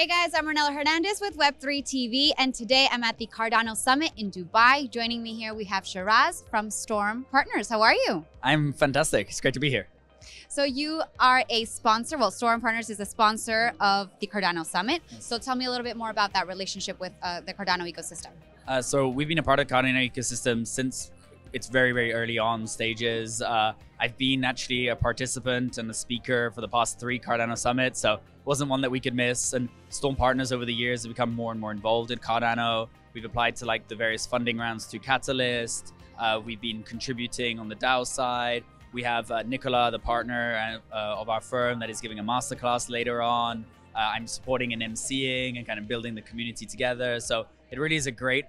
Hey guys, I'm Renella Hernandez with Web3 TV, and today I'm at the Cardano Summit in Dubai. Joining me here, we have Sheraz from Storm Partners. How are you? I'm fantastic. It's great to be here. So you are a sponsor, well, Storm Partners is a sponsor of the Cardano Summit. So tell me a little bit more about that relationship with the Cardano ecosystem. So we've been a part of Cardano Ecosystem since its very, very early on stages. I've been actually a participant and a speaker for the past 3 Cardano Summits, so it wasn't one that we could miss. And Storm Partners over the years have become more and more involved in Cardano. We've applied to like the various funding rounds through Catalyst. We've been contributing on the DAO side. We have Nicola, the partner of our firm, that is giving a masterclass later on. I'm supporting and emceeing and kind of building the community together. So it really is a great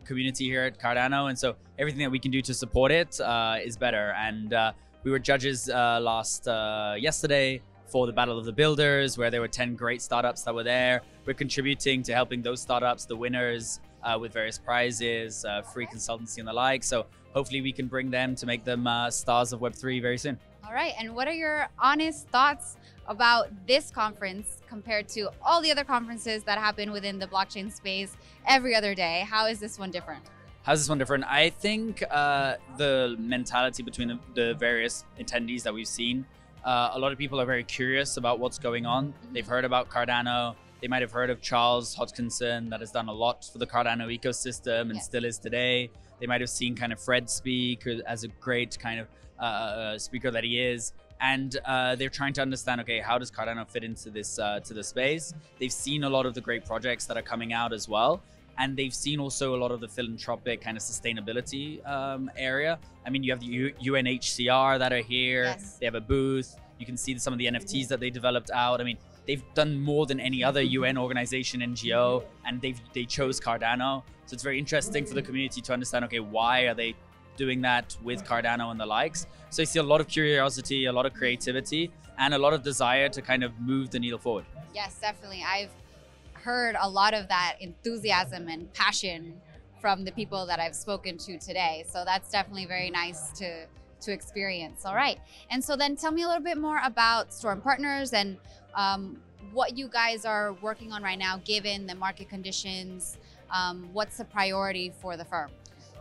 community here at Cardano. And so everything that we can do to support it is better. And we were judges yesterday for the Battle of the Builders, where there were 10 great startups that were there. We're contributing to helping those startups, the winners, with various prizes, free consultancy and the like. So hopefully we can bring them to make them stars of Web3 very soon. All right, and what are your honest thoughts about this conference compared to all the other conferences that happen within the blockchain space every other day? How is this one different? How's this one different? I think the mentality between the various attendees that we've seen, a lot of people are very curious about what's going on. They've heard about Cardano. They might have heard of Charles Hodgkinson, that has done a lot for the Cardano ecosystem and still is today. They might have seen kind of Fred speak as a great kind of speaker that he is. And they're trying to understand, okay, how does Cardano fit into this to the space? They've seen a lot of the great projects that are coming out as well. And they've seen also a lot of the philanthropic kind of sustainability area. I mean, you have the UNHCR that are here. Yes. They have a booth. You can see some of the NFTs that they developed out. I mean, they've done more than any other UN organization, NGO, and they chose Cardano. So it's very interesting for the community to understand, okay, why are they doing that with Cardano and the likes? So I see a lot of curiosity, a lot of creativity, and a lot of desire to kind of move the needle forward. Yes, definitely. I've heard a lot of that enthusiasm and passion from the people that I've spoken to today. So that's definitely very nice to experience. All right. And so then tell me a little bit more about Storm Partners and what you guys are working on right now, given the market conditions. What's the priority for the firm?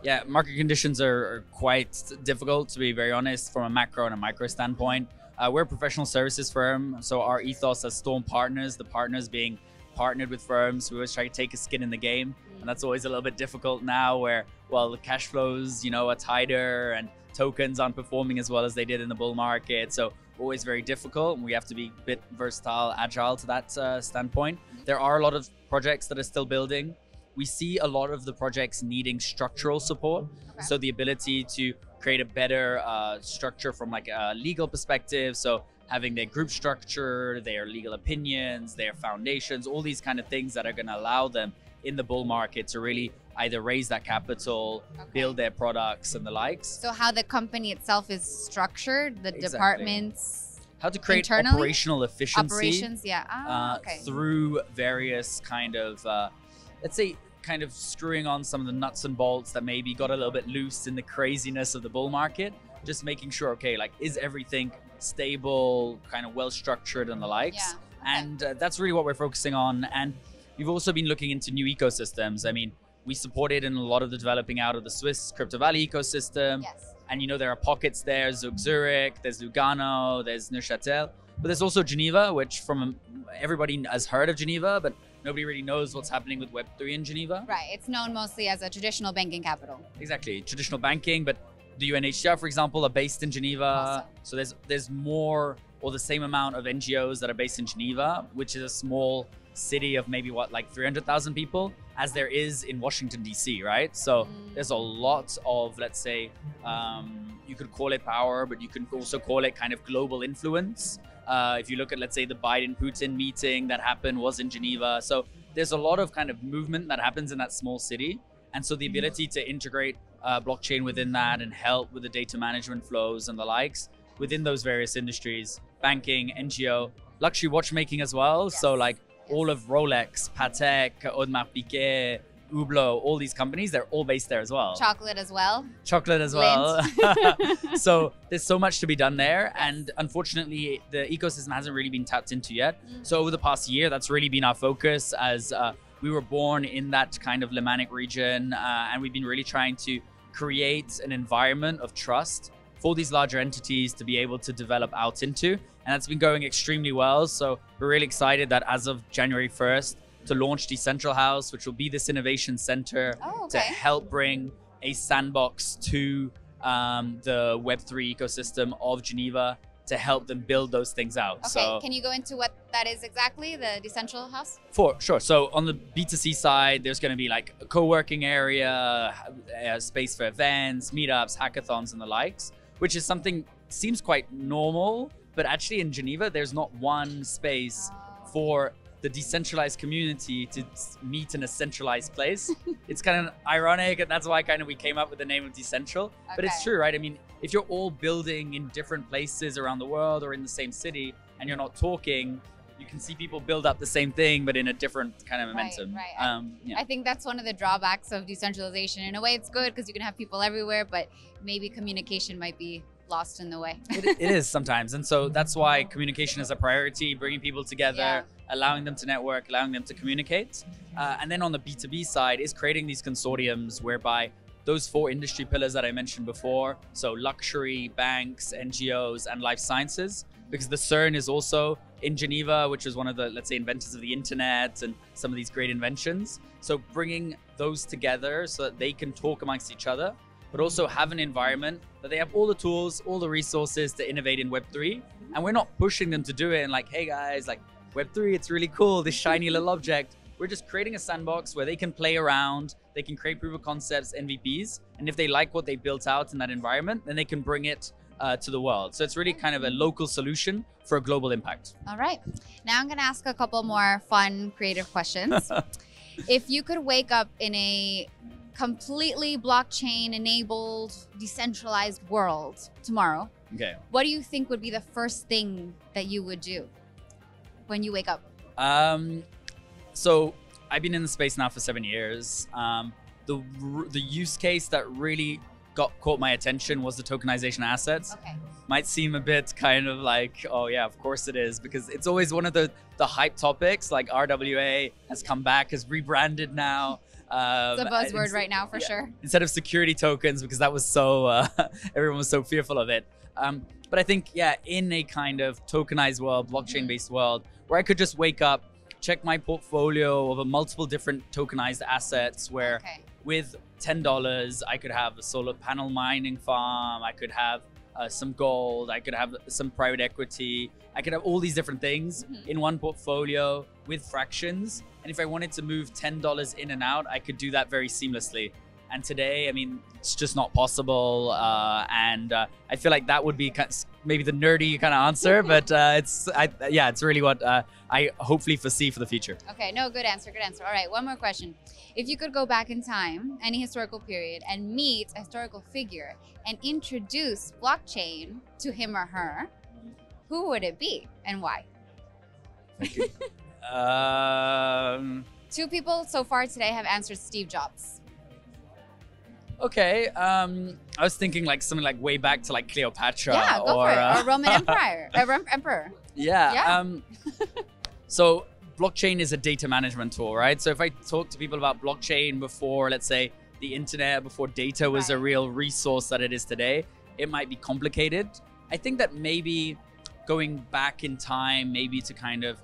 Yeah, market conditions are quite difficult, to be very honest, from a macro and a micro standpoint. We're a professional services firm, so our ethos as Storm Partners, the partners being partnered with firms, we always try to take a skin in the game. And that's always a little bit difficult now where, well, the cash flows, are tighter and tokens aren't performing as well as they did in the bull market. So always very difficult, and we have to be a bit versatile, agile to that standpoint. There are a lot of projects that are still building. We see a lot of the projects needing structural support. Okay. So the ability to create a better structure from like a legal perspective. So having their group structure, their legal opinions, their foundations, all these kind of things that are going to allow them in the bull market to really either raise that capital, build their products and the likes. So how the company itself is structured, the departments, how to create operational efficiency through various kind of, let's say, kind of screwing on some of the nuts and bolts that maybe got a little bit loose in the craziness of the bull market. Just making sure, okay, like, is everything stable, kind of well structured and the likes? Yeah. Okay. And that's really what we're focusing on. And we've also been looking into new ecosystems. I mean, we supported in a lot of the developing out of the Swiss Crypto Valley ecosystem. Yes. And there are pockets there, Zurich, there's Lugano, there's Neuchâtel, but there's also Geneva, which everybody has heard of Geneva, but nobody really knows what's happening with Web3 in Geneva. Right, it's known mostly as a traditional banking capital. Exactly, traditional banking, but the UNHCR, for example, are based in Geneva. Awesome. So there's more or the same amount of NGOs that are based in Geneva, which is a small city of maybe like 300,000 people, as there is in Washington, DC, right? So there's a lot of, let's say, you could call it power, but you can also call it kind of global influence. If you look at, let's say, the Biden-Putin meeting that happened was in Geneva. So there's a lot of kind of movement that happens in that small city. And so the ability to integrate blockchain within that and help with the data management flows and the likes within those various industries, banking, NGO, luxury watchmaking as well. Yes. So like all of Rolex, Patek, Audemars Piguet, Hublot, all these companies, they're all based there as well. Chocolate as well. Chocolate as well. So there's so much to be done there. And unfortunately, the ecosystem hasn't really been tapped into yet. So over the past year, that's really been our focus, as we were born in that kind of Lemanic region. And we've been really trying to create an environment of trust for these larger entities to be able to develop out into. And that's been going extremely well. So we're really excited that as of January 1st, to launch Decentral House, which will be this innovation center to help bring a sandbox to the Web3 ecosystem of Geneva to help them build those things out. Okay, So, can you go into what that is exactly, the Decentral House? for sure. So on the B2C side, there's going to be like a co-working area, space for events, meetups, hackathons, and the likes, which is something seems quite normal, but actually in Geneva, there's not one space for the decentralized community to meet in a centralized place. It's kind of ironic, and that's why kind of we came up with the name of Decentral. But it's true, right? I mean, if you're all building in different places around the world or in the same city and you're not talking, you can see people build up the same thing, but in a different kind of momentum. Right. I think that's one of the drawbacks of decentralization. In a way, it's good because you can have people everywhere, but maybe communication might be lost in the way. It is sometimes. And so that's why communication is a priority, bringing people together, allowing them to network, allowing them to communicate. And then on the B2B side is creating these consortiums whereby those 4 industry pillars that I mentioned before, so luxury, banks, NGOs, and life sciences, because the CERN is also in Geneva, which is one of the, let's say, inventors of the internet and some of these great inventions. So bringing those together so that they can talk amongst each other, but also have an environment that they have all the tools, all the resources to innovate in Web3. And we're not pushing them to do it and like, hey guys, like Web3, it's really cool, this shiny little object. We're just creating a sandbox where they can play around, they can create proof of concepts, MVPs. And if they like what they built out in that environment, then they can bring it to the world. So it's really kind of a local solution for a global impact. All right. Now I'm going to ask a couple more fun, creative questions. If you could wake up in a completely blockchain-enabled, decentralized world tomorrow, what do you think would be the first thing that you would do when you wake up? So I've been in the space now for 7 years. The use case that really caught my attention was the tokenization assets. Might seem a bit kind of like, oh yeah, of course it is, because it's always one of the hype topics. Like RWA has come back, has rebranded now. It's a buzzword right now for sure. Instead of security tokens, because that was so, everyone was so fearful of it. But I think, in a kind of tokenized world, blockchain-based world, where I could just wake up, check my portfolio of multiple different tokenized assets, where with $10, I could have a solar panel mining farm, I could have some gold, I could have some private equity, I could have all these different things in one portfolio with fractions. And if I wanted to move $10 in and out, I could do that very seamlessly. And today, I mean, it's just not possible. And I feel like that would be maybe the nerdy kind of answer, but it's really what I hopefully foresee for the future. Okay, no, good answer, good answer. All right, one more question. If you could go back in time, any historical period, and meet a historical figure and introduce blockchain to him or her, who would it be and why? Thank you. 2 people so far today have answered Steve Jobs. Okay, I was thinking like something like way back to like Cleopatra. Yeah, go for it. Or Roman Emperor. Yeah. So blockchain is a data management tool, right? So if I talk to people about blockchain before, let's say, the internet, before data was a real resource that it is today, it might be complicated. I think that maybe going back in time, maybe to kind of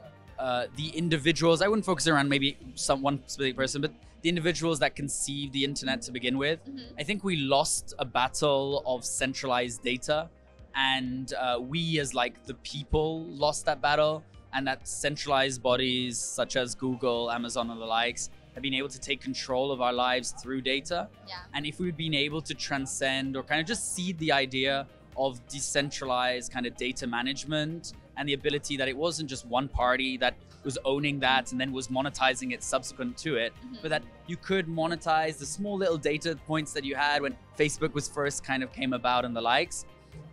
the individuals, I wouldn't focus around maybe one specific person, but the individuals that conceived the internet to begin with. I think we lost a battle of centralized data, and we as like the people lost that battle, and that centralized bodies such as Google, Amazon, and the likes have been able to take control of our lives through data. And if we'd been able to transcend or kind of just seed the idea of decentralized kind of data management, and the ability that it wasn't just one party that was owning that and then was monetizing it subsequent to it, but that you could monetize the small little data points that you had when Facebook was first kind of came about and the likes.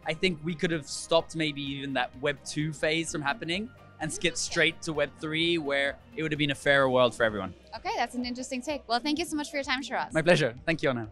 I think we could have stopped maybe even that Web 2 phase from happening and skip straight to Web3, where it would have been a fairer world for everyone. Okay, that's an interesting take. Well, thank you so much for your time, Sheraz. My pleasure. Thank you, Anna.